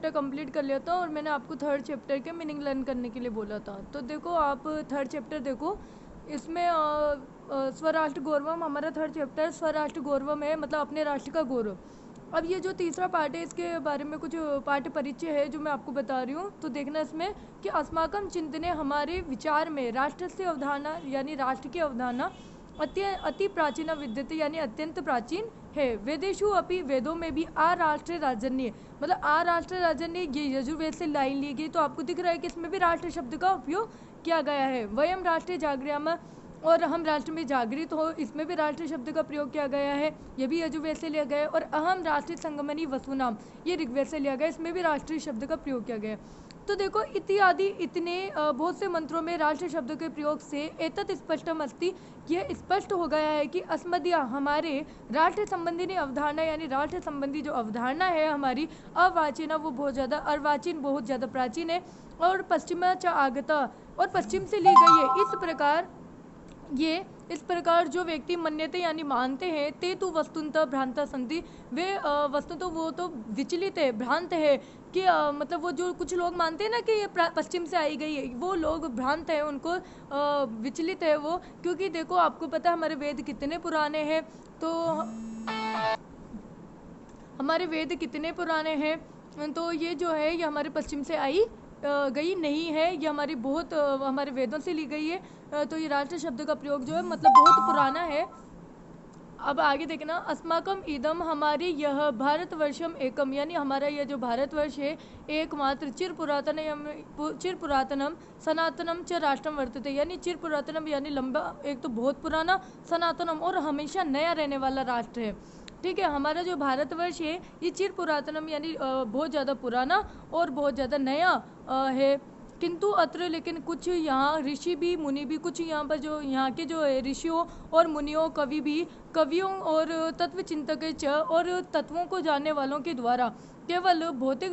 Chapter complete कर लिया था और मैंने आपको थर्ड चैप्टर के मीनिंग लर्न करने के लिए बोला था। तो देखो आप थर्ड चैप्टर देखो, इसमें स्वराष्ट्र गौरवम, हमारा थर्ड चैप्टर स्वराष्ट्र गौरवम है, मतलब अपने राष्ट्र का गौरव। अब ये जो तीसरा पार्ट है इसके बारे में कुछ पाठ्य परिचय है जो मैं आपको बता रही हूँ। तो देखना इसमें कि अस्माकम चिंतने, हमारे विचार में राष्ट्र से अवधारणा यानी राष्ट्र की अवधारणा अति प्राचीन विद्यते यानी अत्यंत प्राचीन है। वेदेशु अपि, वेदों में भी आ राष्ट्र राजन्य, मतलब आ राष्ट्र राजन्य ये यजुर्वेद से लाइन ली गई। तो आपको दिख रहा है कि इसमें भी राष्ट्र शब्द का उपयोग किया गया है। वयम राष्ट्र जागृयाम, और हम राष्ट्र में जागृत हो, इसमें भी राष्ट्र शब्द का प्रयोग किया गया है, ये भी यजुर्वेद से लिया गया है। और अहम राष्ट्रीय संगमनी वसुनाम, ये ऋग्वेद से लिया गया, इसमें भी राष्ट्रीय शब्द का प्रयोग किया गया है। तो देखो इत्यादि इतने बहुत से मंत्रों में राष्ट्र शब्द के प्रयोग से एतत् स्पष्टम अस्ति, यह स्पष्ट हो गया है कि अस्मदीय, हमारे राष्ट्र संबंधी अवधारणा यानी राष्ट्र संबंधी जो अवधारणा है हमारी अवाचीना, वो बहुत ज़्यादा अर्वाचीन, बहुत ज़्यादा प्राचीन है। और पश्चिमा च आगता, और पश्चिम से ली गई है। इस प्रकार जो व्यक्ति मन्यते यानी मानते हैं, ते तु वस्तुतः भ्रांता संति, वे वस्तुतः वो तो विचलित है, भ्रांत है कि मतलब वो जो कुछ लोग मानते हैं ना कि ये पश्चिम से आई गई है, वो लोग भ्रांत है, उनको विचलित है वो। क्योंकि देखो आपको पता है हमारे वेद कितने पुराने हैं, तो हमारे वेद कितने पुराने हैं, तो ये जो है ये हमारे पश्चिम से आई गई नहीं है, ये हमारी बहुत हमारे वेदों से ली गई है। तो ये राष्ट्र शब्द का प्रयोग जो है मतलब बहुत पुराना है। अब आगे देखना, अस्माकम इदम, हमारी यह भारतवर्षम एकम, यानी हमारा यह जो भारतवर्ष है एकमात्र चिर पुरातनम सनातनम च राष्ट्रम वर्तते, यानी चिर पुरातनम यानी लंबा, एक तो बहुत पुराना, सनातनम और हमेशा नया रहने वाला राष्ट्र है। ठीक है, हमारा जो भारतवर्ष है ये चिर पुरातनम यानी बहुत ज़्यादा पुराना और बहुत ज़्यादा नया है। किंतु अत्र, लेकिन कुछ यहाँ ऋषि भी मुनि भी, कुछ यहाँ पर जो यहाँ के जो ऋषियों और मुनियों, कवियों और तत्व चिंतक और तत्वों को जानने वालों के द्वारा केवल भौतिक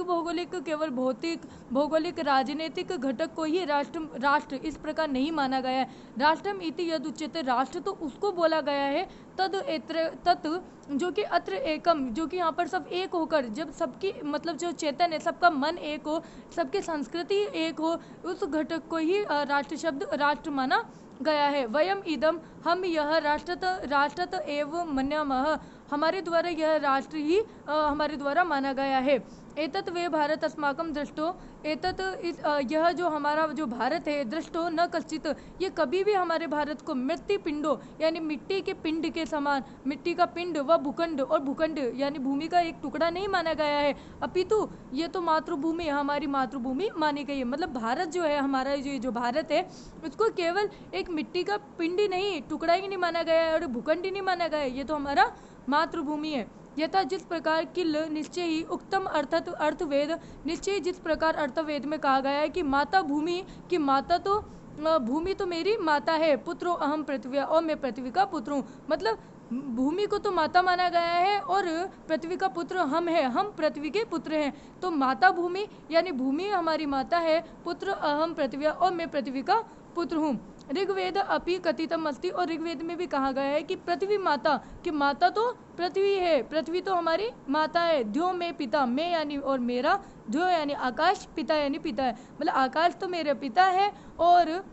भौगोलिक राजनीतिक घटक को ही राष्ट्र इस प्रकार नहीं माना गया है। राष्ट्रम इति यद उच्यते, राष्ट्र तो उसको बोला गया है, तत् जो कि अत्र एकम, जो कि यहाँ पर सब एक होकर, जब सबकी मतलब जो चेतन है, सबका मन एक हो, सबकी संस्कृति एक हो, उस घटक को ही राष्ट्र माना गया है। वयम इदम, हम यह राष्ट्रत एवं मन्यामः, हमारे द्वारा यह राष्ट्र ही हमारे द्वारा माना गया है। एतत् वे भारत अस्माकम दृष्टो, यह जो हमारा जो भारत है, दृष्टो न कश्चित, ये कभी भी हमारे भारत को मृत्यु पिंडो यानी मिट्टी के पिंड के समान, मिट्टी का पिंड व भूखंड, और भूखंड यानी भूमि का एक टुकड़ा नहीं माना गया है, अपितु ये तो मातृभूमि, हमारी मातृभूमि मानी गई है। मतलब भारत जो है हमारा, जो भारत है, उसको केवल एक मिट्टी का पिंड ही नहीं, टुकड़ा ही नहीं माना गया है और भूखंड ही नहीं माना गया है, ये तो हमारा मातृभूमि है। यथा जिस प्रकार किल निश्चय ही उक्तम अर्थवेद, निश्चय जिस प्रकार अर्थवेद में कहा गया है कि माता भूमि, कि माता तो भूमि तो मेरी माता है, पुत्रो अहम पृथ्वी, और मैं पृथ्वी का पुत्र हूँ। मतलब भूमि को तो माता माना गया है और पृथ्वी का पुत्र हम है, हम पृथ्वी के पुत्र हैं। तो माता भूमि यानी भूमि हमारी माता है, पुत्र अहम पृथ्वी, और मैं पृथ्वी का पुत्र हूँ। ऋग्वेद अपि कथितम अस्ति, और ऋग्वेद में भी कहा गया है कि पृथ्वी माता, कि माता तो पृथ्वी है, पृथ्वी तो हमारी माता है। द्यो में पिता, मैं यानी और मेरा, द्यो यानी आकाश, पिता यानी पिता है, मतलब आकाश तो मेरे पिता है और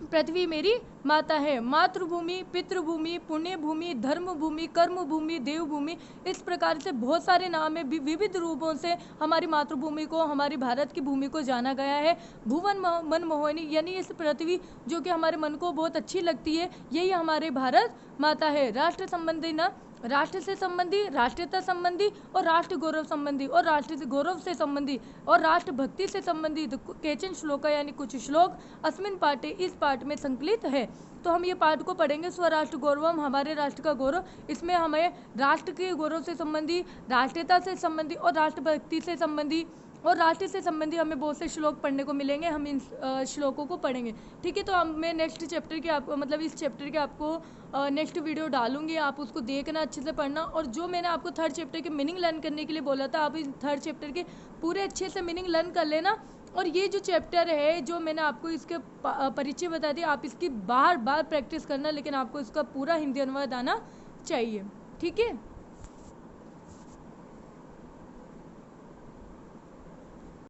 पृथ्वी मेरी माता है। मातृभूमि, पितृभूमि, पुण्य भूमि, धर्म भूमि, कर्म भूमि, देव भूमि, इस प्रकार से बहुत सारे नाम है, विविध रूपों से हमारी मातृभूमि को, हमारी भारत की भूमि को जाना गया है। भुवन मनमोहिनी, यानी इस पृथ्वी जो कि हमारे मन को बहुत अच्छी लगती है, यही हमारे भारत माता है। राष्ट्र संबंधी न, राष्ट्र से संबंधी, राष्ट्रीयता संबंधी और राष्ट्र गौरव संबंधी, और राष्ट्र गौरव से संबंधी और राष्ट्र भक्ति से संबंधित केचन श्लोक यानी कुछ श्लोक अस्मिन पाठे, इस पाठ में संकलित है। तो हम ये पाठ को पढ़ेंगे, स्वराष्ट्र गौरवम, हमारे राष्ट्र का गौरव। इसमें हमें राष्ट्र के गौरव से संबंधी, राष्ट्रीयता से संबंधी और राष्ट्रभक्ति से संबंधी और राष्ट्र से संबंधी हमें बहुत से श्लोक पढ़ने को मिलेंगे। हम इन श्लोकों को पढ़ेंगे, ठीक है। तो अब मैं नेक्स्ट चैप्टर के आपको, मतलब इस चैप्टर के आपको नेक्स्ट वीडियो डालूंगी, आप उसको देखना, अच्छे से पढ़ना। और जो मैंने आपको थर्ड चैप्टर के मीनिंग लर्न करने के लिए बोला था, आप इस थर्ड चैप्टर के पूरे अच्छे से मीनिंग लर्न कर लेना। और ये जो चैप्टर है, जो मैंने आपको इसके परिचय बता दिया, आप इसकी बार बार प्रैक्टिस करना, लेकिन आपको इसका पूरा हिंदी अनुवाद आना चाहिए, ठीक है।